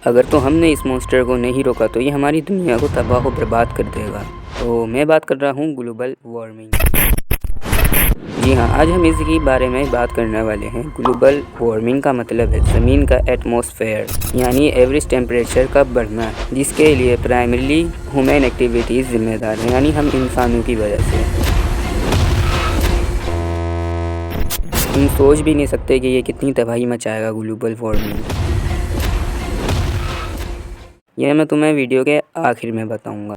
اگر تو ہم نے اس مونسٹر کو نہیں روکا تو یہ ہماری دنیا کو تباہ و برباد کر دے گا۔ تو میں بات کر رہا ہوں گلوبل وارمنگ۔ جی ہاں، آج ہم اس کے بارے میں بات کرنے والے ہیں۔ گلوبل وارمنگ کا مطلب ہے زمین کا ایٹماسفیئر یعنی ایوریج ٹیمپریچر کا بڑھنا، جس کے لیے پرائمریلی ہیومن ایکٹیویٹیز ذمہ دار ہیں، یعنی ہم انسانوں کی وجہ سے۔ ہم سوچ بھی نہیں سکتے کہ یہ کتنی تباہی مچائے گا گلوبل وارمنگ۔ یہ میں تمہیں ویڈیو کے آخر میں بتاؤں گا۔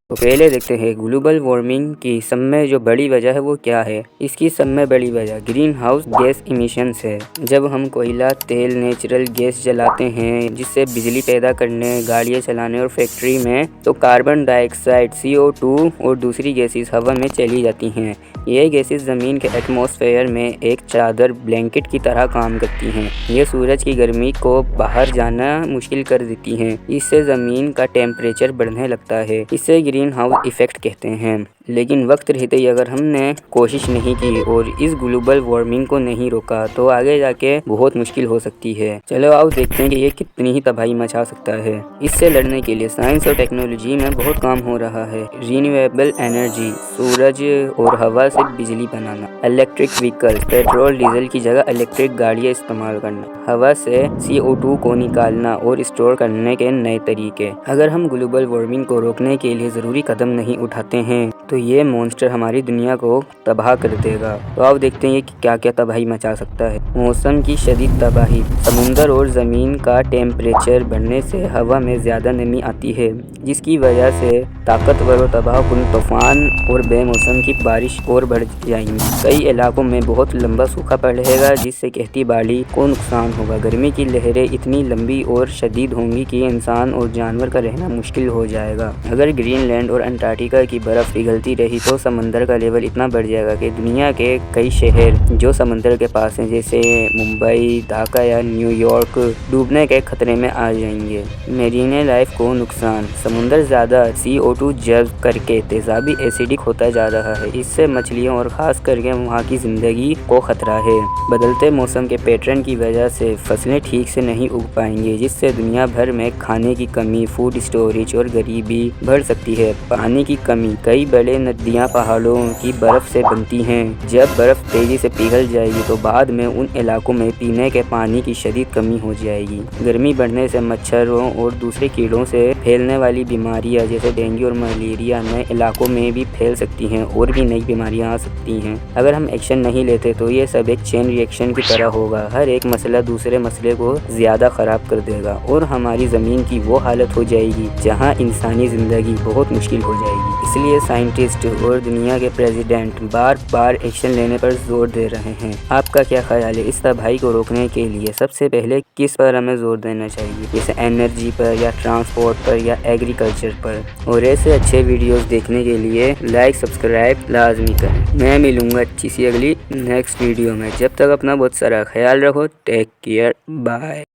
تو پہلے دیکھتے ہیں گلوبل وارمنگ کی سب میں جو بڑی وجہ ہے وہ کیا ہے۔ اس کی سب میں بڑی وجہ گرین ہاؤس گیس ایمیشنز ہے۔ جب ہم کوئلہ، تیل، نیچرل گیس جلاتے ہیں جس سے بجلی پیدا کرنے، گاڑیاں چلانے اور فیکٹری میں، تو کاربن ڈائی آکسائڈ CO2 اور دوسری گیسز ہوا میں چلی جاتی ہیں۔ یہ گیسز زمین کے ایٹماسفیئر میں ایک چادر بلینکٹ کی طرح کام کرتی ہیں۔ یہ سورج کی گرمی کو باہر جانا مشکل کر دیتی ہیں۔ اس سے زمین کا ٹیمپریچر بڑھنے لگتا ہے۔ اسے گرین ہاؤس ایفیکٹ کہتے ہیں۔ لیکن وقت رہتے ہی اگر ہم نے کوشش نہیں کی اور اس گلوبل وارمنگ کو نہیں روکا تو آگے جا کے بہت مشکل ہو سکتی ہے۔ چلو آؤ دیکھتے ہیں کہ یہ کتنی ہی تباہی مچا سکتا ہے۔ اس سے لڑنے کے لیے سائنس اور ٹیکنالوجی میں بہت کام ہو رہا ہے۔ رینیویبل انرجی، سورج اور ہوا سے بجلی بنانا، الیکٹرک وہیکل، پیٹرول ڈیزل کی جگہ الیکٹرک گاڑیاں استعمال کرنا، ہوا سے CO2 کو نکالنا اور اسٹور کرنے کے نئے طریقے۔ اگر ہم گلوبل وارمنگ کو روکنے کے لیے ضروری قدم نہیں اٹھاتے ہیں تو یہ مونسٹر ہماری دنیا کو تباہ کر دے گا۔ تو آپ دیکھتے ہیں کہ کیا کیا تباہی مچا سکتا ہے۔ موسم کی شدید تباہی، سمندر اور زمین کا ٹیمپریچر بڑھنے سے ہوا میں زیادہ نمی آتی ہے، جس کی وجہ سے طاقتور و تباہ کن طوفان اور بے موسم کی بارش اور بڑھ جائیں گی۔ کئی علاقوں میں بہت لمبا سوکھا پڑے گا جس سے کھیتی باڑی کو نقصان ہوگا۔ گرمی کی لہریں اتنی لمبی اور شدید ہوں گی کہ انسان اور جانور کا رہنا مشکل ہو جائے گا۔ اگر گرین لینڈ اور انٹارکٹیکا کی برف پگھلتی رہی تو سمندر کا لیول اتنا بڑھ جائے گا کہ دنیا کے کئی شہر جو سمندر کے پاس ہیں جیسے ممبئی، ڈھاکہ یا نیو یارک ڈوبنے کے خطرے میں آ جائیں گے۔ میرین لائف کو نقصان، سمندر زیادہ CO2 جذب کر کے تیزابی ایسیڈک ہوتا جا رہا ہے۔ اس سے مچھلیوں اور خاص کر کے وہاں کی زندگی کو خطرہ ہے۔ بدلتے موسم کے پیٹرن کی وجہ سے فصلیں ٹھیک سے نہیں اگ پائیں گی، جس سے دنیا بھر میں کھانے کی کمی، فوڈ اسٹوریج اور غریبی بڑھ سکتی ہے۔ پانی کی کمی، کئی بڑے ندیاں پہاڑوں کی برف سے بنتی ہیں۔ جب برف تیزی سے پگھل جائے گی تو بعد میں ان علاقوں میں پینے کے پانی کی شدید کمی ہو جائے گی۔ گرمی بڑھنے سے مچھروں اور دوسرے کیڑوں سے پھیلنے والی بیماریاں جیسے ڈینگو اور ملیریا نئے علاقوں میں بھی پھیل سکتی ہیں اور بھی نئی بیماریاں آ سکتی ہیں۔ اگر ہم ایکشن نہیں لیتے تو یہ سب ایک چین ری ایکشن کی طرح ہوگا۔ ہر ایک مسئلہ دوسرے مسئلے کو زیادہ خراب کر دے گا اور ہماری زمین کی وہ حالت ہو جائے گی جہاں انسانی زندگی بہت مشکل ہو جائے گی۔ اس لیے سائنٹسٹ اور دنیا کے پریزیڈنٹ بار بار ایکشن لینے پر زور دے رہے ہیں۔ آپ کا کیا خیال ہے؟ اس تباہی کو روکنے کے لیے سب سے پہلے کس پر ہمیں زور دینا چاہیے؟ جیسے انرجی پر یا ٹرانسپورٹ پر یا ایگریکلچر پر؟ اور ایسے اچھے ویڈیوز دیکھنے کے لیے لائک سبسکرائب لازمی کریں۔ میں ملوں گا اچھی سی اگلی نیکسٹ ویڈیو میں۔ جب تک اپنا بہت سارا خیال رکھو۔ Take care, bye.